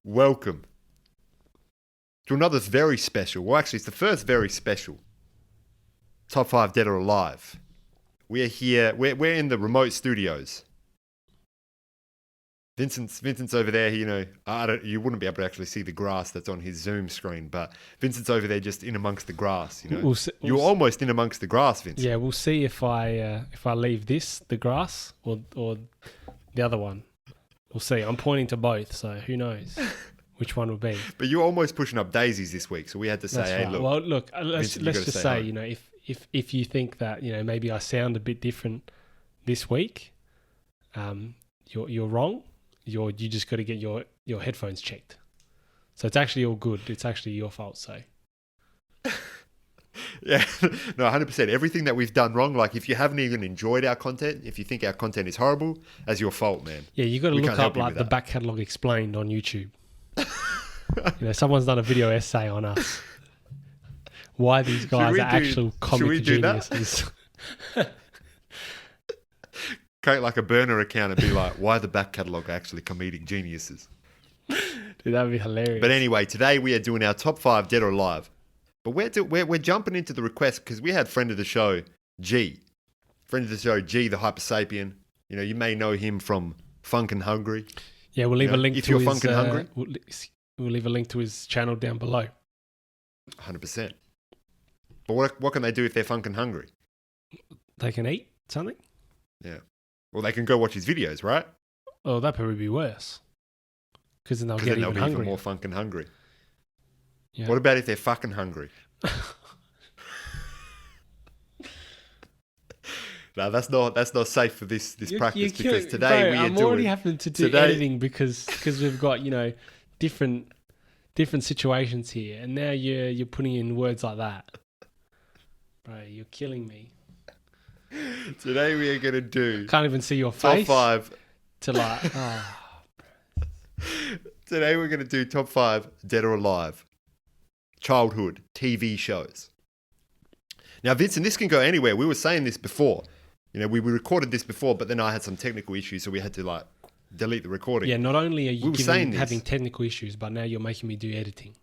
welcome to another very special. Well, actually, it's the first very special Top 5 Dead or Alive. We are here. We're in the remote studios. Vincent's over there. You wouldn't be able to actually see the grass that's on his Zoom screen, but Vincent's over there just in amongst the grass. You're almost in amongst the grass, Vincent. Yeah, we'll see if I leave the grass, or the other one. We'll see. I'm pointing to both, so who knows which one will be. But you're almost pushing up daisies this week, so we had to say, That's hey, right. look. Well, look, let's Vincent, just say, if you think that maybe I sound a bit different this week, you're wrong. You just got to get your headphones checked. So it's actually all good. It's actually your fault. So yeah, no, 100%. Everything that we've done wrong, like if you haven't even enjoyed our content, if you think our content is horrible, that's your fault, man. Yeah, you got to look up like the back catalogue explained on YouTube. Someone's done a video essay on us. Why these guys are actual comic geniuses. Create like a burner account and be like, why the back catalogue are actually comedic geniuses. Dude, that would be hilarious. But anyway, today we are doing our top 5 Dead or Alive. But we're jumping into the request because we had friend of the show, G. Friend of the show, G, the Hyper Sapien. You may know him from Funkin' Hungry. Yeah, we'll leave a link if to you're his... Funkin' Hungry. We'll leave a link to his channel down below. 100%. But what can they do if they're Funkin' Hungry? They can eat something? Yeah. Well, they can go watch his videos, right? Oh, that'd probably be worse. Because then they'll get even hungrier. Even more Funkin' Hungry. Yeah. What about if they're fucking hungry? No, that's not safe for this practice because today we are I'm already having to do editing because we've got different situations here, and now you're putting in words like that. Bro, you're killing me. Today we are gonna do. Can't even see your face. Top 5. To like. Today we're gonna do top 5 Dead or Alive childhood TV shows. Now, Vincent, this can go anywhere. We were saying this before. We recorded this before, but then I had some technical issues, so we had to delete the recording. Yeah, not only are you having technical issues, but now you're making me do editing.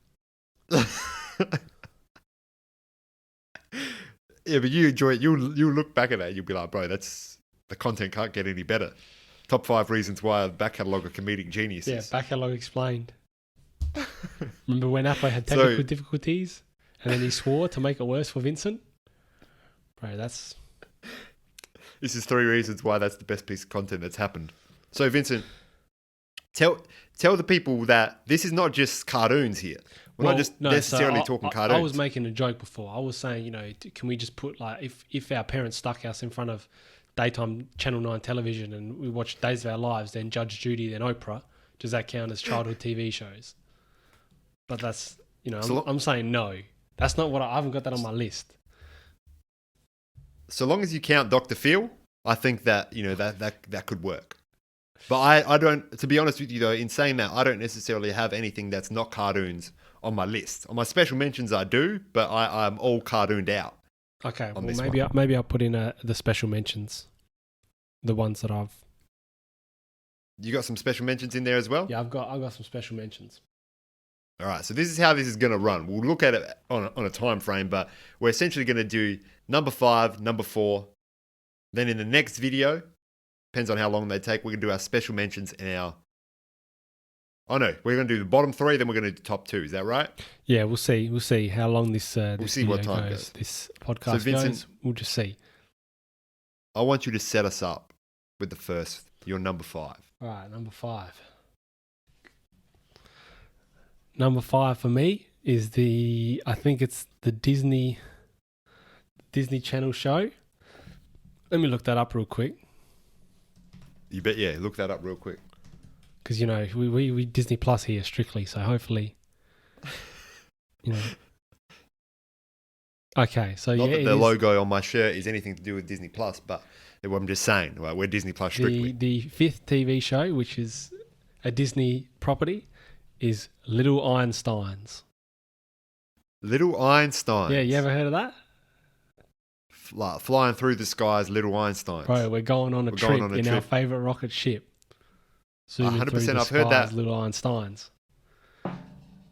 Yeah, but you enjoy it. You look back at that, you'll be like, bro, the content can't get any better. Top 5 reasons why the back catalogue are comedic geniuses. Yeah, back catalogue explained. Remember when Apple had technical difficulties and then he swore to make it worse for Vincent? Bro, this is 3 reasons why that's the best piece of content that's happened. So, Vincent, tell the people that this is not just cartoons here. We're not just necessarily talking cartoons. I was making a joke before. I was saying, can we just put if our parents stuck us in front of daytime Channel 9 television and we watched Days of Our Lives, then Judge Judy, then Oprah, does that count as childhood TV shows? But that's, I'm saying no. That's not I haven't got that on my list. So long as you count Dr. Phil, I think that, that could work. But I don't, to be honest with you though, in saying that, I don't necessarily have anything that's not cartoons on my list. On my special mentions I do, but I'm all cartooned out. Okay, well maybe I'll put in the special mentions. The ones that I've... You got some special mentions in there as well? Yeah, I've got some special mentions. All right, so this is how this is going to run. We'll look at it on a time frame, but we're essentially going to do number 5, number 4. Then in the next video, depends on how long they take, we're going to do our special mentions and our... Oh no, we're going to do the bottom 3, then we're going to do the top 2. Is that right? Yeah, we'll see. We'll see how long this we'll see what time goes. This podcast goes. We'll just see. I want you to set us up with your number 5. All right, number 5. Number 5 for me is I think it's the Disney Channel show. Let me look that up real quick. You bet, yeah. Look that up real quick. Because, we Disney Plus here strictly, so hopefully, Okay, so Not that the logo on my shirt is anything to do with Disney Plus, but I'm just saying, we're Disney Plus strictly. The 5th TV show, which is a Disney property, is Little Einsteins. Little Einsteins. Yeah, you ever heard of that? Flying through the skies, Little Einsteins. Bro, we're going on a trip in our favourite rocket ship. 100%, I've heard that. Little Einsteins.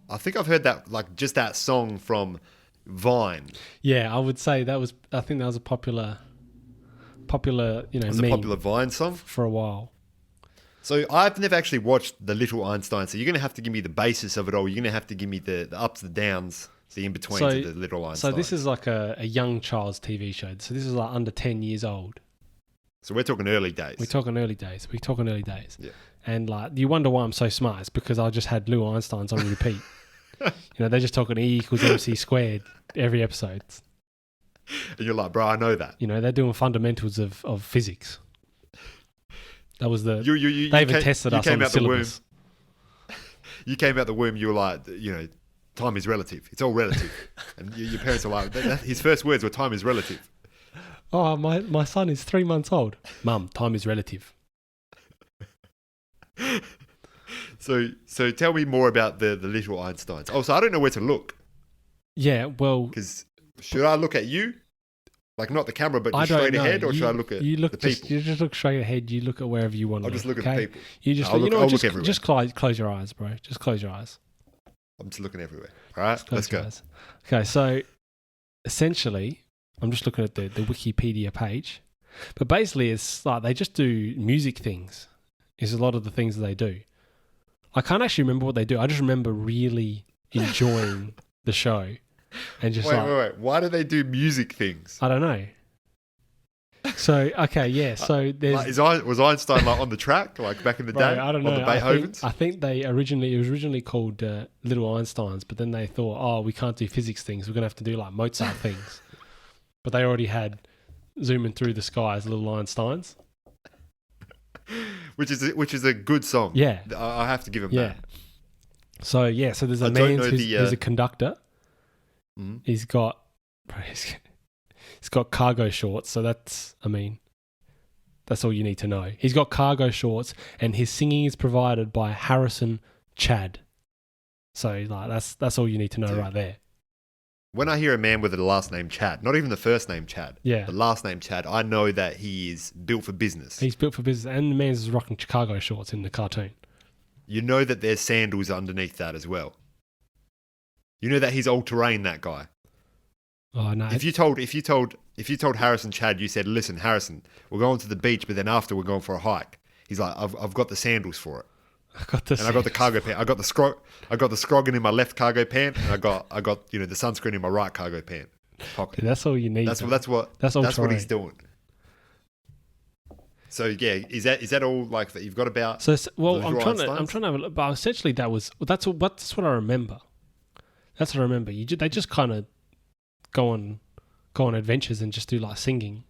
I think I've heard that, like, just that song from Vine. Yeah, I would say that was. I think that was a popular, It was a meme popular Vine song. for a while. So I've never actually watched The Little Einsteins. So you're going to have to give me the basis of it all. You're going to have to give me the ups, the downs, the in-betweens of The Little Einsteins. So this is like a young child's TV show. So this is like under 10 years old. So we're talking early days. We're talking early days. Yeah. And like, you wonder why I'm so smart. It's because I just had Little Einsteins on repeat. They're just talking E equals MC squared every episode. And you're like, bro, I know that. They're doing fundamentals of physics. That was the... You they even tested us on the syllabus. You came out the womb, you were like, time is relative. It's all relative. And your parents are like, his first words were time is relative. Oh, my son is 3 months old. Mum, time is relative. So tell me more about the Little Einsteins. Also, I don't know where to look. Yeah, well... Because should I look at you? Like, not the camera, but just I don't straight know. ahead? Or should I look at the people? You just look straight ahead. You look at wherever you want to I'll just look at the people. You just, I'll look everywhere. Just close your eyes, bro. Just close your eyes. I'm just looking everywhere. All right, let's go. Eyes. Okay, so essentially, I'm just looking at the Wikipedia page. But basically, it's like they just do music things. Is a lot of the things that they do. I can't actually remember what they do. I just remember really enjoying the show. And just wait. Why do they do music things? I don't know. So, okay, yeah. So there's... was Einstein like on the track, like back in the day? I don't know. On the Beethovens? I think it was originally called Little Einsteins, but then they thought, we can't do physics things. We're going to have to do like Mozart things. But they already had Zooming Through the Sky as Little Einsteins. Which is a good song. Yeah. I have to give him that. So, so there's a man who's a conductor. Mm-hmm. He's got cargo shorts, so that's all you need to know. He's got cargo shorts, and his singing is provided by Harrison Chad. So like that's all you need to know right there. When I hear a man with the last name Chad, not even the first name Chad, the last name Chad, I know that he is built for business. He's built for business, and the man's rocking Chicago shorts in the cartoon. You know that there's sandals underneath that as well. You know that he's all-terrain, that guy. Oh no! If you told Harrison Chad, you said, "Listen, Harrison, we're going to the beach, but then after we're going for a hike." He's like, "I've got the sandals for it." I got the cargo pant. I got the scroggin in my left cargo pant, and I got the sunscreen in my right cargo pant pocket. Yeah, that's all you need. That's what he's doing. So yeah, is that all like that you've got about? So I'm trying to have a look, but essentially that's what I remember. That's what I remember. They just kind of go on adventures and just do like singing.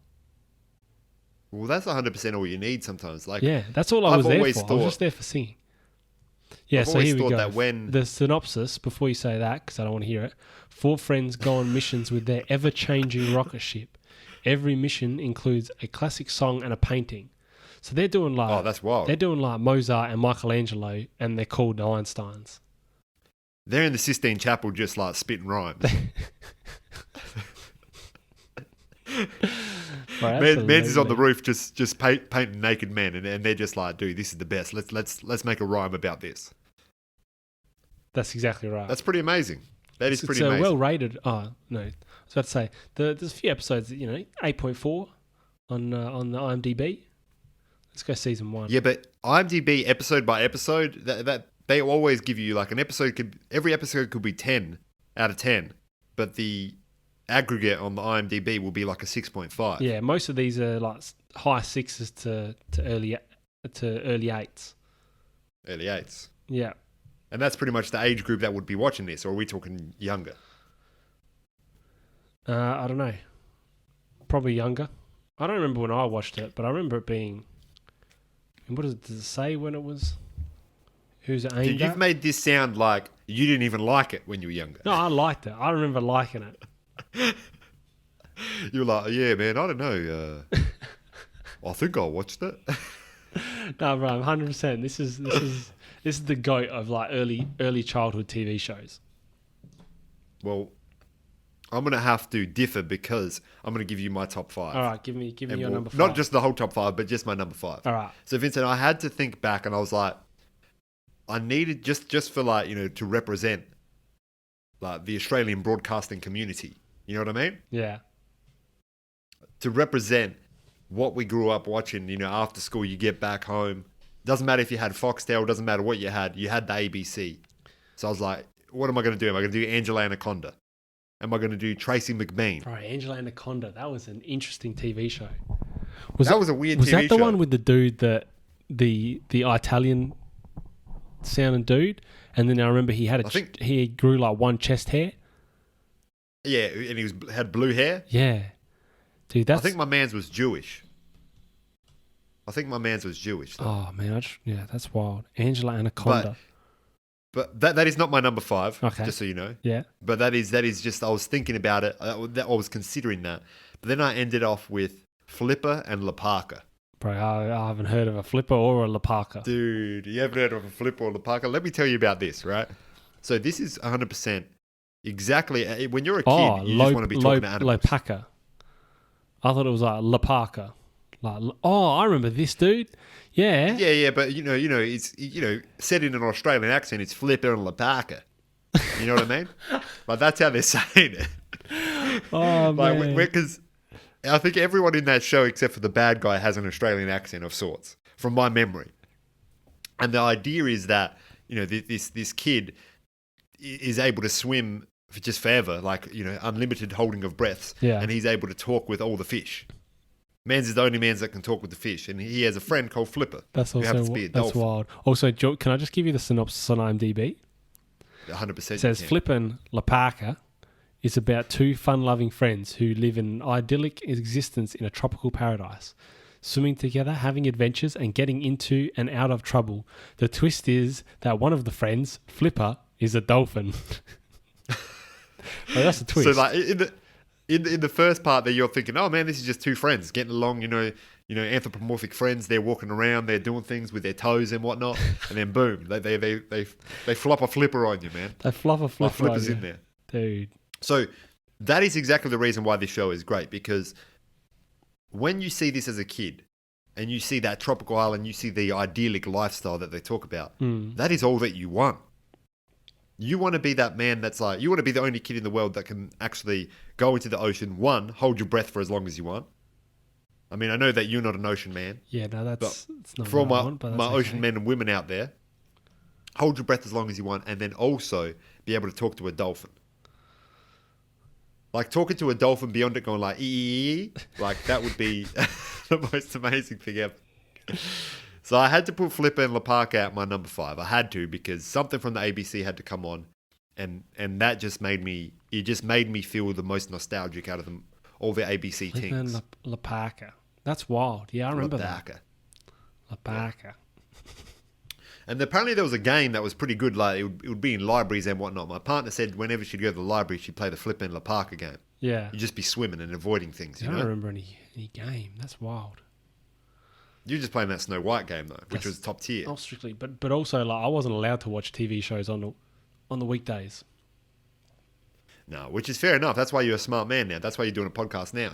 Well, that's 100% all you need sometimes. Like, yeah, that's all I was there for. I was just there for singing. Yeah, so here we go. That when the synopsis, before you say that, because I don't want to hear it. 4 friends go on missions with their ever-changing rocket ship. Every mission includes a classic song and a painting. So they're doing like that's wild. They're doing like Mozart and Michelangelo, and they're called the Einsteins. They're in the Sistine Chapel just like spitting rhymes. Men's is on the roof just painting naked men, and they're just like, dude, this is the best. Let's make a rhyme about this. That's exactly right. That's pretty amazing. That is pretty amazing. It's well rated. Oh no, I was about to say there's a few episodes that 8.4 on the IMDb. Let's go season 1. Yeah, but IMDb episode by episode that they always give you like every episode could be 10 out of 10, but the aggregate on the IMDb will be like a 6.5. Yeah, most of these are like high 6s to early 8s. Early 8s. Yeah. And that's pretty much the age group that would be watching this, or are we talking younger? I don't know. Probably younger. I don't remember when I watched it, but I remember it being... What does it say when it was... Who's it aimed at? You've made this sound like you didn't even like it when you were younger. No, I liked it. I remember liking it. You were like, yeah, man, I don't know. I think I watched it. No, bro, 100%. This is the GOAT of like early childhood TV shows. Well, I'm gonna have to differ because I'm gonna give you my top 5. All right, give me your number 5. Not just the whole top 5, but just my number 5. All right. So Vincent, I had to think back, and I was like, I needed just for like to represent like the Australian broadcasting community. You know what I mean? Yeah. To represent what we grew up watching, after school, you get back home. Doesn't matter if you had Foxtel, doesn't matter what you had the ABC. So I was like, what am I going to do? Am I going to do Angela Anaconda? Am I going to do Tracy McBean? Right, Angela Anaconda. That was an interesting TV show. That was a weird was TV that the show. one with the dude that the Italian sounding dude? And then I remember he had he grew like one chest hair. Yeah, and he had blue hair. Yeah, dude. I think my man's was Jewish. Though. Oh man, that's wild. Angela Anaconda. But that is not my number 5. Okay. Just so you know. Yeah. But that is just, I was thinking about it. I was considering that. But then I ended off with Flipper and Lapaka. Bro, I haven't heard of a Flipper or a Lapaka. Dude, you haven't heard of a Flipper or Lapaka? Let me tell you about this, right? So this is 100% exactly, when you're a kid, you just want to be talking to animals. Lopaka. I thought it was like Lapaka. I remember this dude. Yeah. Yeah, but it's said in an Australian accent, it's Flipper and Lapaka. You know what I mean? Like that's how they're saying it. Oh man. Because I think everyone in that show, except for the bad guy, has an Australian accent of sorts, from my memory. And the idea is that this kid is able to swim for just forever, unlimited holding of breaths, and he's able to talk with all the fish. Mans is the only mans that can talk with the fish, and he has a friend called Flipper. That's wild. Also, can I just give you the synopsis on IMDb? 100%. It says Flipper and Lapaka is about two fun-loving friends who live an idyllic existence in a tropical paradise, swimming together, having adventures, and getting into and out of trouble. The twist is that one of the friends, Flipper, is a dolphin. That's a twist. So, in the first part that you're thinking, oh man, this is just two friends getting along, anthropomorphic friends. They're walking around, they're doing things with their toes and whatnot, and then boom, they flop a flipper on you, man. They flop a flipper. Flipper's in there, dude. So that is exactly the reason why this show is great, because when you see this as a kid and you see that tropical island, you see the idyllic lifestyle that they talk about, that is all that you want. You want to be that man you want to be the only kid in the world that can actually go into the ocean, hold your breath for as long as you want. I mean, I know that you're not an ocean man. Yeah, no, it's not for all my ocean men and women out there, hold your breath as long as you want, and then also be able to talk to a dolphin. Like talking to a dolphin beyond it going like, ee, like that would be the most amazing thing ever. So I had to put Flipper and Lapaka at my number 5. I had to, because something from the ABC had to come on, and that just made me feel the most nostalgic out of them, all the ABC Flipper things. and Lapaka. That's wild. Yeah, I remember that. Lapaka. Yeah. And apparently there was a game that was pretty good. Like it would be in libraries and whatnot. My partner said whenever she'd go to the library, she'd play the Flipper and Lapaka game. Yeah. You'd just be swimming and avoiding things. I don't remember any game. That's wild. You were just playing that Snow White game though, which was top tier. Oh, strictly, but also I wasn't allowed to watch TV shows on the weekdays. No, which is fair enough. That's why you're a smart man now. That's why you're doing a podcast now.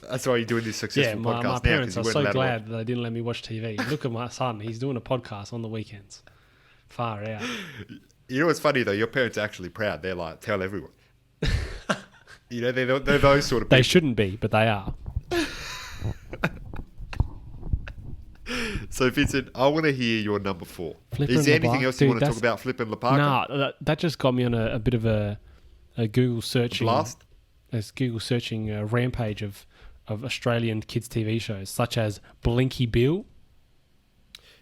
That's why you're doing this successful podcast now. My parents are so glad that they didn't let me watch TV. Look at my son; he's doing a podcast on the weekends. Far out. You know what's funny though? Your parents are actually proud. They're like, tell everyone. They're those sort of people. They shouldn't be, but they are. So Vincent, I want to hear your number 4. Is there anything else you want to talk about Flipper and Lapaka? Nah, that just got me on a bit of a Google searching. Blast? A Google searching rampage of Australian kids TV shows, such as Blinky Bill.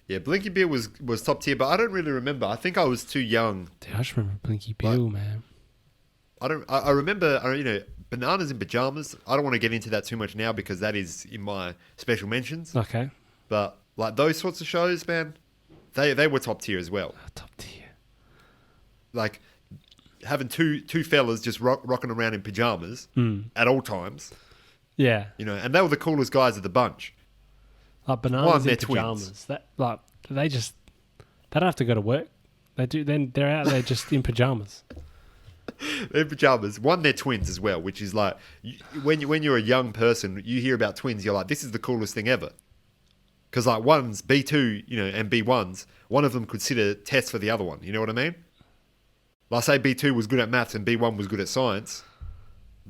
Yeah, Blinky Bill was top tier, but I don't really remember. I think I was too young. Dude, I just remember Blinky Bill, man. I remember, Bananas in Pajamas. I don't want to get into that too much now because that is in my special mentions. Okay. But like those sorts of shows, man, they were top tier as well. Top tier. Like having two fellas just rocking around in pajamas at all times. Yeah. And they were the coolest guys of the bunch. Like Bananas in Pajamas. They don't have to go to work. They do. Then they're out there just in pajamas. They're in pajamas. They're twins as well, which is like when you're a young person, you hear about twins, you're like, this is the coolest thing ever. Because like one's B2, and B1s, one of them could sit a test for the other one. You know what I mean? Like say B2 was good at maths and B1 was good at science.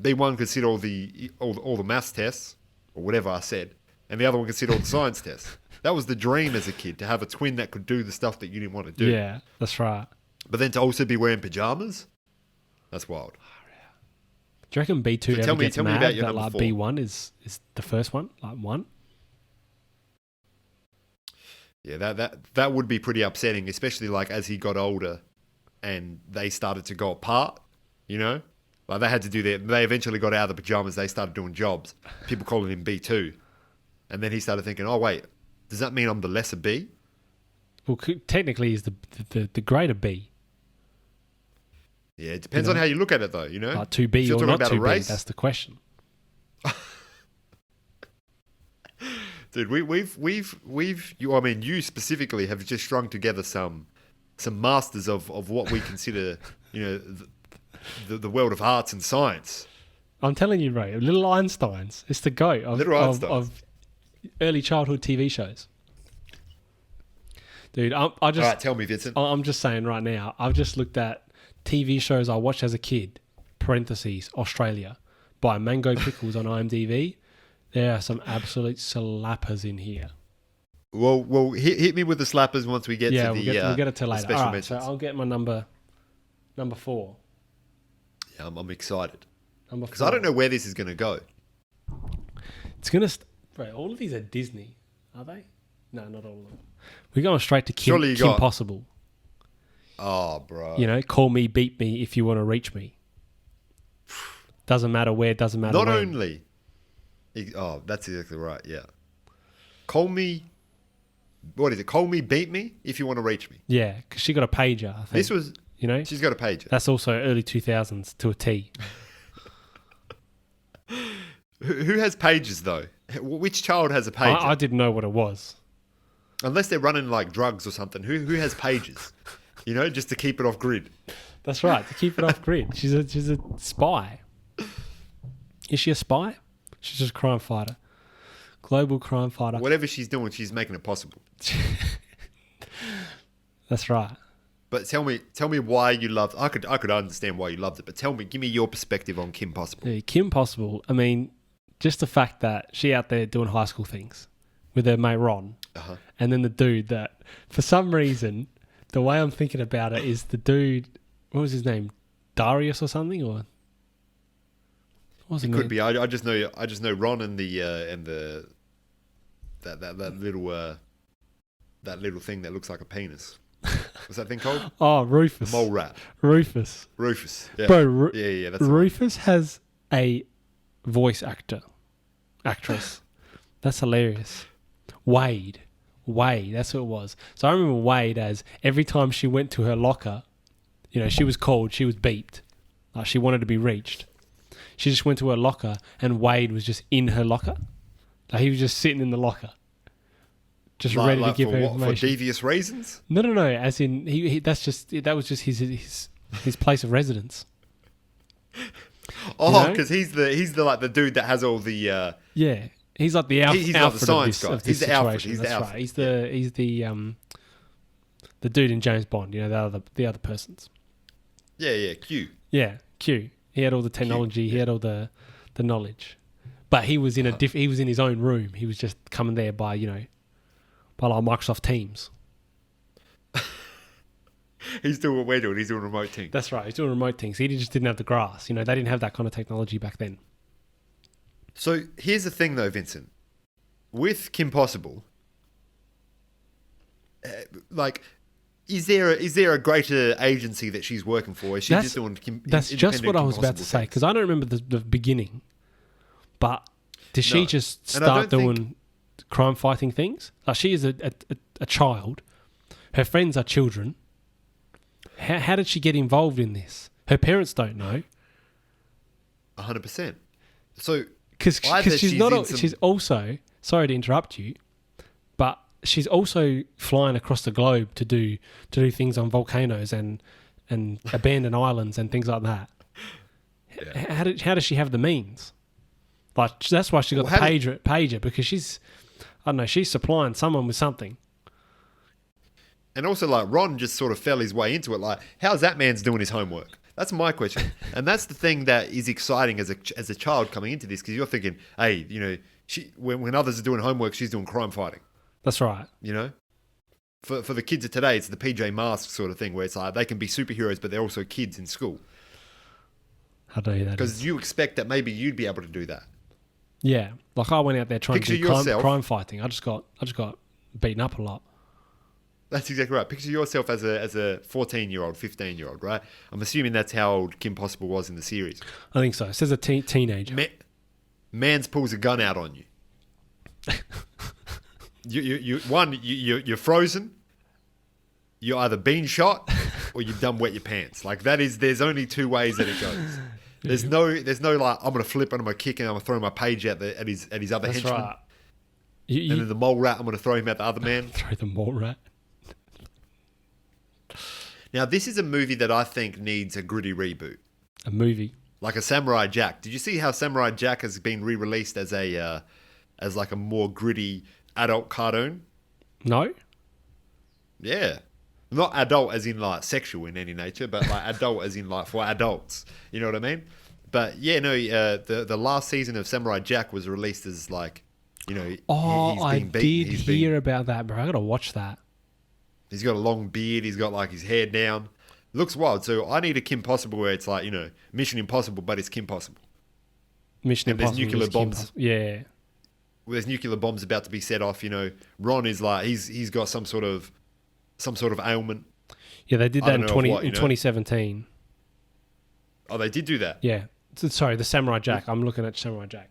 B1 could sit all the maths tests, or whatever I said, and the other one could sit all the science tests. That was the dream as a kid, to have a twin that could do the stuff that you didn't want to do. Yeah, that's right. But then to also be wearing pajamas, that's wild. Do you reckon B2 So ever gets tell me mad about your that number like 4. B1 is the first one, like 1? Yeah, that would be pretty upsetting, especially like as he got older and they started to go apart, you know? Like they eventually got out of the pajamas, they started doing jobs. People calling him B2. And then he started thinking, oh wait, does that mean I'm the lesser B? Well, technically he's the greater B. Yeah, it depends on how you look at it though, you know? Like 2B or not 2B, that's the question. Dude, you specifically have just strung together some masters of what we consider, you know, the world of arts and science. I'm telling you, Ray, little Einsteins. It's the GOAT of early childhood TV shows. Dude, all right, tell me, Vincent. I'm just saying right now, I've just looked at TV shows I watched as a kid, parentheses, Australia, by Mango Pickles on IMDb. There are some absolute slappers in here. Well, hit me with the slappers once we get to the we'll get it to later. special All right, mentions. so I'll get my number 4. Yeah, I'm excited. Number 4. Because I don't know where this is going to go. It's going to... Right, all of these are Disney, are they? No, not all of them. We're going straight to Kim Possible. Oh, bro. You know, call me, beat me if you want to reach me. Doesn't matter where, doesn't matter Not when. only... Oh, that's exactly right, yeah. Call me... What is it? Call me, beat me if you want to reach me. Yeah, because she got a pager, I think. This was... You know? She's got a pager. That's also early 2000s to a T. Who has pages, though? Which child has a pager? I didn't know what it was. Unless they're running like drugs or something. Who has pages? You know, just to keep it off grid. That's right, to keep it off grid. She's a spy. Is she a spy? She's just a crime fighter. Global crime fighter. Whatever she's doing, she's making it possible. That's right. But tell me why you loved... I could understand why you loved it, but give me your perspective on Kim Possible. Yeah, Kim Possible, I mean, just the fact that she out there doing high school things with her mate Ron, and then the dude that, for some reason, the way I'm thinking about it is the dude, what was his name? Darius or something? Or It could be. I just know Ron and the that little thing that looks like a penis. What's that thing called? Oh, Rufus. The mole rat. Rufus. Yeah. Bro, yeah. That's Rufus has a voice actress. That's hilarious. Wade. That's what it was. So I remember Wade as every time she went to her locker, you know, she was called, she was beeped. Like she wanted to be reached. She just went to her locker and Wade was just in her locker. Like he was just sitting in the locker. Just ready to give her information. For devious reasons? No. As in, that was just his place of residence. Oh, because he's the dude that has all the... yeah, he's like the Alfred. He's like the science guy. He's the Alfred. He's That's the right. He's the dude in James Bond. You know, the other persons. Yeah. Q. Yeah, Q. He had all the technology. He had all the knowledge, but he was in he was in his own room. He was just coming there by like Microsoft Teams. He's doing what we're doing. He's doing remote things. That's right. He's doing remote things. He just didn't have the grass. You know, they didn't have that kind of technology back then. So here's the thing, though, Vincent. With Kim Possible, is there a greater agency that she's working for? Is she just doing That's just what I was about to say, because I don't remember the beginning. But did she just start doing crime fighting things? Like she is a child. Her friends are children. How did she get involved in this? Her parents don't know. 100%. So because she's also, sorry to interrupt you, but she's also flying across the globe to do things on volcanoes and abandoned islands and things like that. Yeah. How does she have the means? Like that's why she got the pager because she's supplying someone with something. And also, like, Ron just sort of fell his way into it. Like, how's that man's doing his homework? That's my question. And that's the thing that is exciting as a child coming into this, because you're thinking, hey, when others are doing homework, she's doing crime fighting. That's right. For the kids of today, it's the PJ Masks sort of thing, where it's like they can be superheroes, but they're also kids in school. I don't know that. Because you expect that maybe you'd be able to do that. Yeah. Like, I went out there trying Picture to do yourself. crime fighting. I just got beaten up a lot. That's exactly right. Picture yourself as a 14-year-old, 15-year-old, right? I'm assuming that's how old Kim Possible was in the series. I think so. It says a teenager. Mans pulls a gun out on you. You're frozen. You're either been shot or you've done wet your pants. Like, there's only two ways that it goes. There's no like, I'm gonna flip and I'm gonna kick and I'm gonna throw my page at his other That's henchman. right. And then the mole rat, I'm gonna throw him at the other man. Throw the mole rat. Now, this is a movie that I think needs a gritty reboot. A movie. Like a Samurai Jack. Did you see how Samurai Jack has been re-released as like a more gritty adult cartoon? No? Yeah. Not adult as in like sexual in any nature, but like adult as in like for adults. You know what I mean? But yeah, no, the last season of Samurai Jack was released as like, I did hear about that, bro. I gotta watch that. He's got a long beard. He's got like his hair down. Looks wild. So I need a Kim Possible where it's like, Mission Impossible, but it's Kim Possible. Mission and Impossible. There's nuclear bombs. Yeah. There's nuclear bombs about to be set off. Ron is like he's got some sort of ailment. Yeah, they did that in 2017. Oh, they did do that. Yeah. Sorry, the Samurai Jack. I'm looking at Samurai Jack.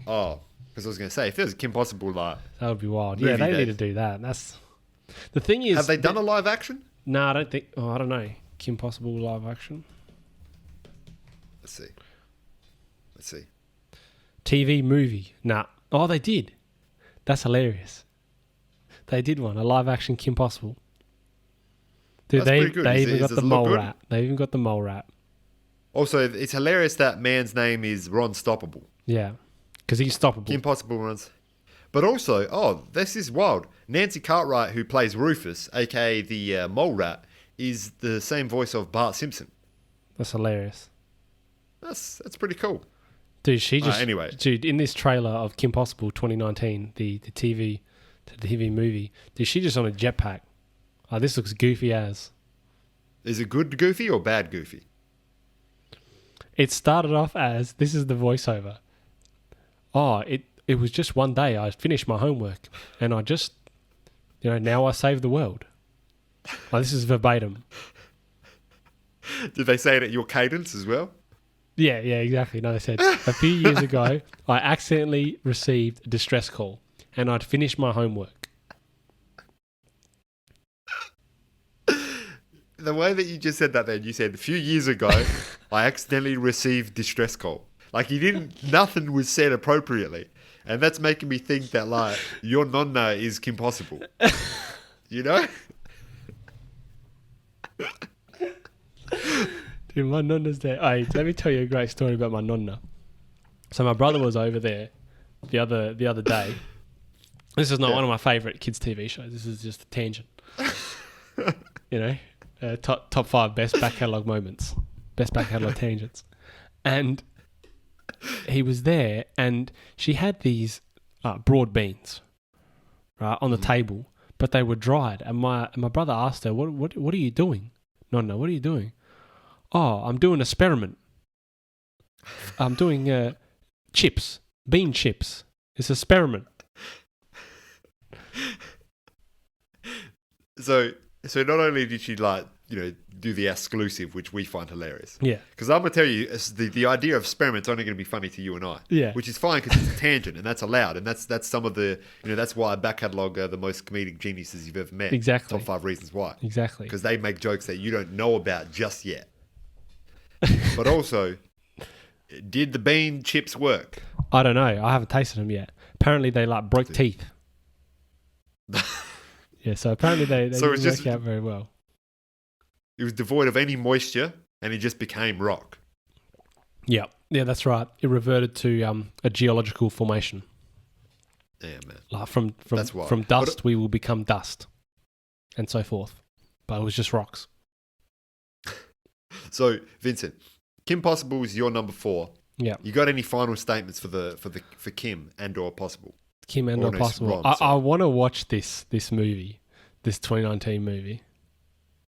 Oh, because I was going to say, if there's Kim Possible, like that would be wild. Yeah, they need to do that. That's the thing. Is have they done a live action? No, I don't think. Oh, I don't know. Kim Possible live action. Let's see. TV movie. Nah. Oh, they did. That's hilarious. They did one, a live action Kim Possible. Dude, they even got the mole rat. They even got the mole rat. Also, it's hilarious that man's name is Ron Stoppable. Yeah, because he's stoppable. Kim Possible runs. But also, this is wild. Nancy Cartwright, who plays Rufus, aka the mole rat, is the same voice of Bart Simpson. That's hilarious. That's pretty cool. Dude, she just anyway. Dude, in this trailer of Kim Possible 2019, the TV movie, dude, she just on a jetpack. Oh, this looks goofy as. Is it good goofy or bad goofy? It started off as, this is the voiceover. Oh, it was just one day I finished my homework and I just, now I saved the world. Oh, this is verbatim. Did they say it at your cadence as well? Yeah, exactly. No, they said, a few years ago, I accidentally received a distress call and I'd finished my homework. The way that you just said that then, you said, a few years ago, I accidentally received distress call. Like, nothing was said appropriately. And that's making me think that, like, your nonna is Kim Possible. Dude, my nonna's there. Hey, let me tell you a great story about my nonna. So my brother was over there the other day. This is not one of my favourite kids' TV shows. This is just a tangent. Top 5 best back catalogue moments, best back catalogue tangents, and he was there, and she had these broad beans, right, on the table, but they were dried, and my brother asked her, "What are you doing, Nonna? What are you doing?" "Oh, I'm doing experiment. I'm doing chips, bean chips. It's experiment." So not only did she do the exclusive, which we find hilarious. Yeah. Because I'm going to tell you, the idea of experiment's only going to be funny to you and I. Yeah. Which is fine because it's a tangent and that's allowed. And that's some of the, that's why back catalogue are the most comedic geniuses you've ever met. Exactly. Top 5 reasons why. Exactly. Because they make jokes that you don't know about just yet. But also, did the bean chips work? I don't know. I haven't tasted them yet. Apparently they broke teeth. Yeah, so apparently they didn't work out very well. It was devoid of any moisture, and it just became rock. Yeah, that's right. It reverted to a geological formation. Yeah, man. Like from dust, we will become dust, and so forth. but it was just rocks. So, Vincent, Kim Possible is your number 4. Yeah. You got any final statements for Kim and or Possible? Kim and Or or no, Possible. Ron, I want to watch this movie, this 2019 movie.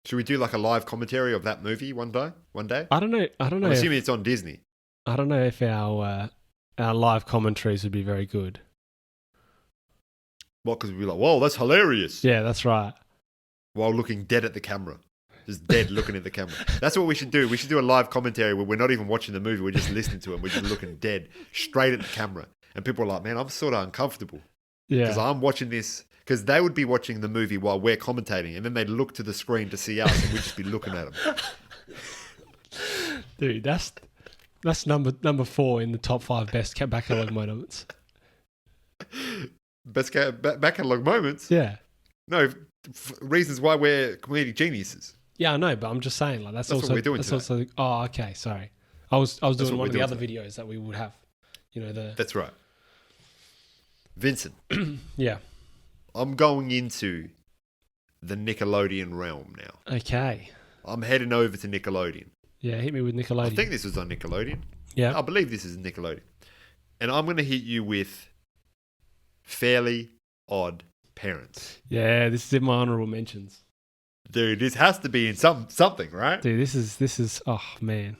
Should we do like a live commentary of that movie one day? I don't know. I'm assuming it's on Disney. I don't know if our live commentaries would be very good. What? Because we'd be like, whoa, that's hilarious. Yeah, that's right. While looking dead at the camera. Just dead looking at the camera. That's what we should do. We should do a live commentary where we're not even watching the movie. We're just listening to it. We're just looking dead straight at the camera. And people are like, man, I'm sort of uncomfortable. Yeah. Because I'm watching this. Because they would be watching the movie while we're commentating. And then they'd look to the screen to see us. And we'd just be looking at them. Dude, that's number 4 in the top 5 best back catalog moments. Best back catalog moments? Yeah. No, reasons why we're comedic geniuses. Yeah, I know, but I'm just saying, like that's also what we're doing that's today. also. Oh, okay, sorry. I was doing one of the other today. videos that we would have. You know the. That's right. Vincent, Yeah. I'm going into the Nickelodeon realm now. Okay. I'm heading over to Nickelodeon. Yeah, hit me with Nickelodeon. I think this was on Nickelodeon. Yeah. I believe this is Nickelodeon. And I'm going to hit you with Fairly Odd Parents. Yeah, this is in my honorable mentions. Dude, this has to be in something, right? Dude, this is oh man.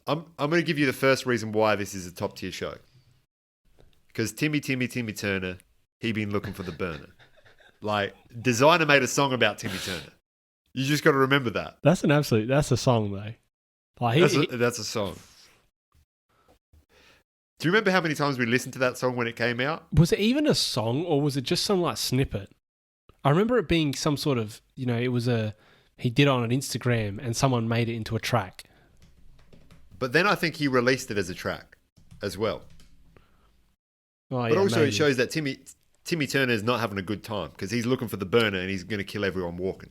I'm going to give you the first reason why this is a top tier show. Because Timmy Turner, he been looking for the burner. Like, Designer made a song about Timmy Turner. You just got to remember that. That's a song though. Like That's a song. Do you remember how many times we listened to that song when it came out? Was it even a song or was it just some like snippet? I remember it being some sort of, it was he did it on an Instagram and someone made it into a track. But then I think he released it as a track as well. Oh, But also it shows that Timmy Turner is not having a good time because he's looking for the burner and he's going to kill everyone walking.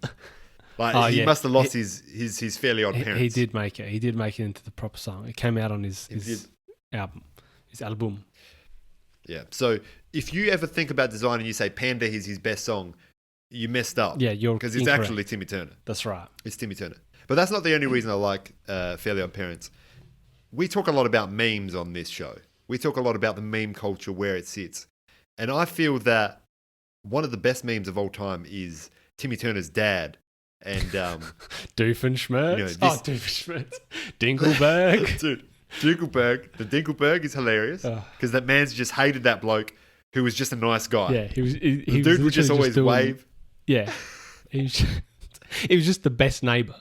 Like he must have lost his Fairly Odd Parents. He did make it. He did make it into the proper song. It came out on his album. His album. Yeah. So if you ever think about Design and you say Panda is his best song, you messed up. Yeah, you're because it's incorrect. actually Timmy Turner. That's right. It's Timmy Turner. But that's not the only reason I like Fairly Odd Parents. We talk a lot about memes on this show. We talk a lot about the meme culture, where it sits. And I feel that one of the best memes of all time is Timmy Turner's dad. And Doofenshmirtz. Doofenshmirtz. Dinkelberg. Dude, Dinkelberg. The Dinkelberg is hilarious because that man's just hated that bloke who was just a nice guy. Yeah, the dude would just always wave. Yeah, he was just the best neighbor.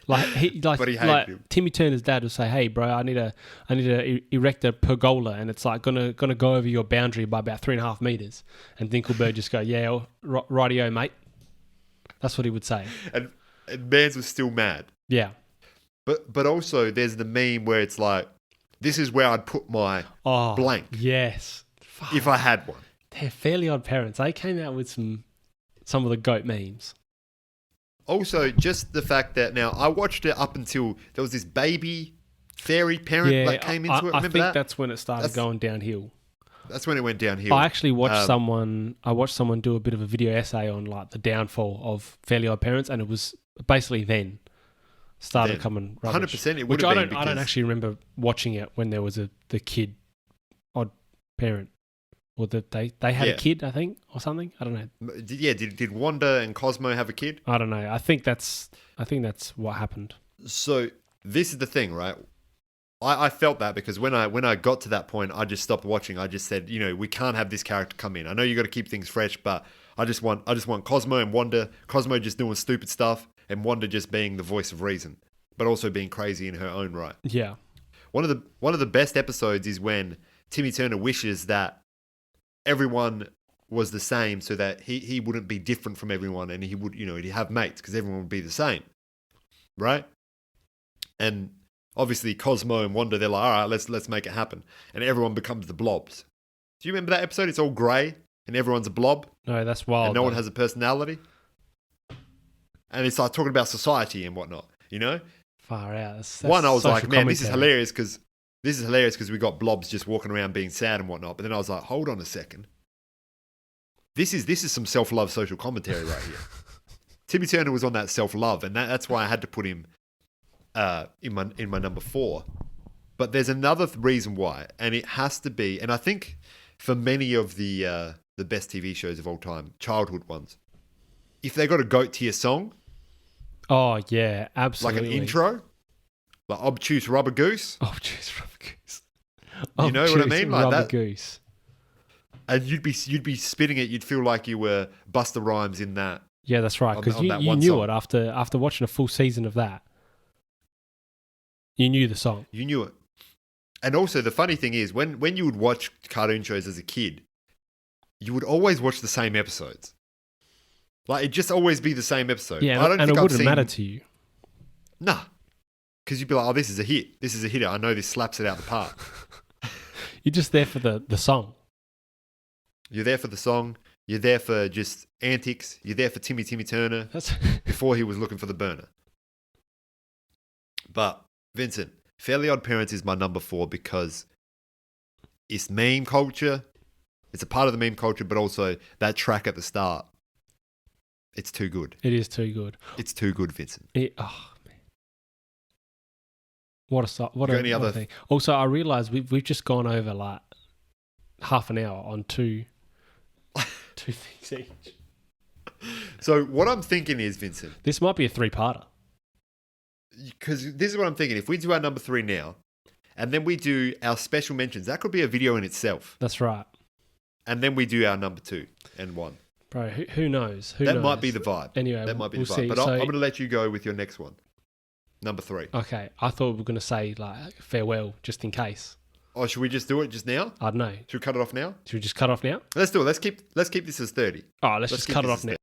But he hated him. Timmy Turner's dad would say, "Hey, bro, I need to erect a pergola, and it's like gonna go over your boundary by about 3.5 meters." And Dinkelberg just go, "Yeah, rightio, mate." That's what he would say. And Mans was still mad. Yeah. But also there's the meme where it's like, this is where I'd put my blank. Yes. Fuck. If I had one. They're Fairly Odd Parents. They came out with some of the GOAT memes. Also, just the fact that now I watched it up until there was this baby fairy parent that came into it. I think that's when it started going downhill. That's when it went downhill. I actually watched someone do a bit of a video essay on like the downfall of Fairly Odd Parents, and it was basically then started coming rubbish. 100% it would have been. I don't actually remember watching it when there was the kid odd parent, or that they had a kid, I think, or something. I don't know. Did Wanda and Cosmo have a kid? I don't know. I think that's what happened. So this is the thing, right? I felt that because when I got to that point, I just stopped watching. I just said, we can't have this character come in. I know you got to keep things fresh, but I just want Cosmo and Wanda. Cosmo just doing stupid stuff, and Wanda just being the voice of reason, but also being crazy in her own right. Yeah. One of the best episodes is when Timmy Turner wishes that everyone was the same, so that he wouldn't be different from everyone, and he would he'd have mates because everyone would be the same, right? And obviously, Cosmo and Wanda, they're like, all right, let's make it happen. And everyone becomes the blobs. Do you remember that episode? It's all grey and everyone's a blob. No, that's wild. And no one has a personality. And it's like talking about society and whatnot, Far out. That's One, I was like, man, commentary. this is hilarious because we got blobs just walking around being sad and whatnot. But then I was like, hold on a second. This is some self-love social commentary right here. Timmy Turner was on that self-love, and that's why I had to put him in my number 4. But there's another reason why, and it has to be, and I think for many of the best TV shows of all time, childhood ones, if they got a GOAT tier song, Oh yeah, absolutely. like an intro, like Obtuse Rubber Goose. Obtuse Rubber Goose. You know what I mean? Like Rubber that. Goose. And you'd be spitting it. You'd feel like you were Busta Rhymes in that. Yeah, that's right. Because on you that knew one song. it after watching a full season of that. You knew the song. You knew it. And also, the funny thing is, when you would watch cartoon shows as a kid, you would always watch the same episodes. Like, it'd just always be the same episode. Yeah, I don't and think it I've wouldn't seen... matter to you. Nah. Because you'd be like, oh, this is a hit. This is a hitter. I know this slaps it out the park. You're just there for the song. You're there for the song. You're there for just antics. You're there for Timmy Turner That's before he was looking for the burner. But, Vincent, Fairly Odd Parents is my number 4 because it's meme culture. It's a part of the meme culture, but also that track at the start. It's too good. It is too good. It's too good, Vincent. Oh man, what Any a other thing. Also, I realised we've just gone over like half an hour on two things each. So what I'm thinking is, Vincent, This might be a 3-parter. because this is what I'm thinking. If we do our number 3 now, and then we do our special mentions, that could be a video in itself. That's right, And then we do our number 2 and 1. bro. Who knows? Who That knows? might be the vibe. Anyway, that might be we'll the vibe. see. But I'm going to let you go with your next one, number 3. Okay, I thought we were going to say like farewell just in case. Oh, should we just do it just now? I don't know. Should we cut it off now? Should we just cut off now? Let's do it. Let's keep this as 30. Oh, let's just keep cut it this off as now.